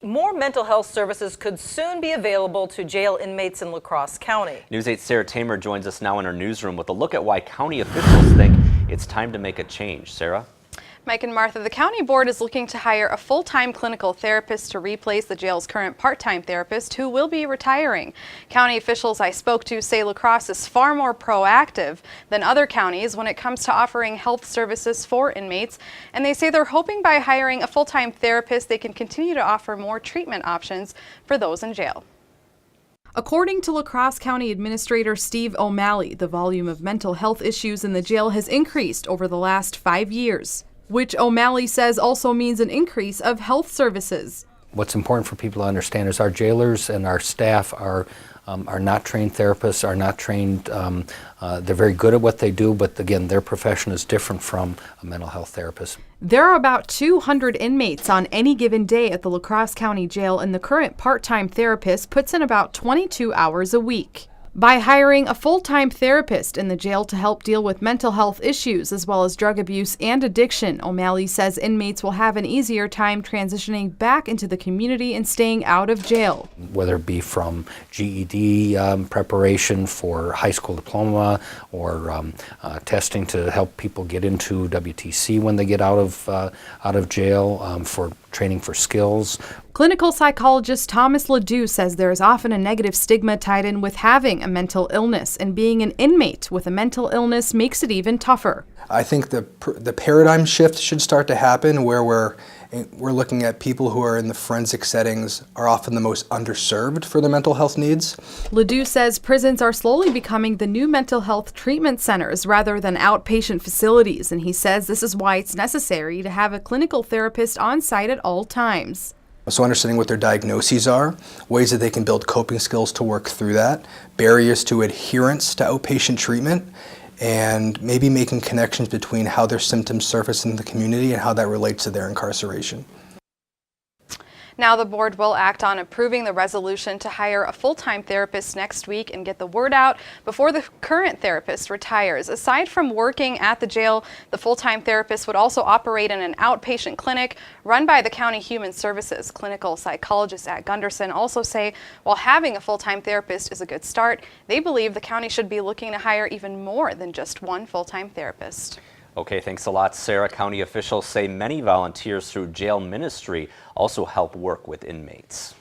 More mental health services could soon be available to jail inmates in Crosse County. News 8's Sarah Tamer joins us now in our newsroom with a look at why county officials think it's time to make a change. Sarah? Mike and Martha, the county board is looking to hire a full-time clinical therapist to replace the jail's current part-time therapist who will be retiring. County officials I spoke to say La Crosse is far more proactive than other counties when it comes to offering health services for inmates, and they say they're hoping by hiring a full-time therapist they can continue to offer more treatment options for those in jail. According to La Crosse County Administrator Steve O'Malley, the volume of mental health issues in the jail has increased over the last 5 years, which O'Malley says also means an increase of health services. What's important for people to understand is our jailers and our staff are not trained therapists, are not trained, they're very good at what they do, but again, their profession is different from a mental health therapist. There are about 200 inmates on any given day at the La Crosse County Jail, and the current part-time therapist puts in about 22 hours a week. By hiring a full-time therapist in the jail to help deal with mental health issues as well as drug abuse and addiction, O'Malley says inmates will have an easier time transitioning back into the community and staying out of jail. Whether it be from GED preparation for high school diploma or testing to help people get into WTC when they get out of jail, for training for skills. Clinical psychologist Thomas Ledoux says there is often a negative stigma tied in with having a mental illness, and being an inmate with a mental illness makes it even tougher. I think the paradigm shift should start to happen where we're looking at people who are in the forensic settings are often the most underserved for their mental health needs. Ledoux says prisons are slowly becoming the new mental health treatment centers rather than outpatient facilities, and he says this is why it's necessary to have a clinical therapist on site at all times. So understanding what their diagnoses are, ways that they can build coping skills to work through that, barriers to adherence to outpatient treatment, and maybe making connections between how their symptoms surface in the community and how that relates to their incarceration. Now the board will act on approving the resolution to hire a full-time therapist next week and get the word out before the current therapist retires. Aside from working at the jail, the full-time therapist would also operate in an outpatient clinic run by the County Human Services. Clinical psychologists at Gunderson also say while having a full-time therapist is a good start, they believe the county should be looking to hire even more than just one full-time therapist. Okay, thanks a lot, Sarah. County officials say many volunteers through jail ministry also help work with inmates.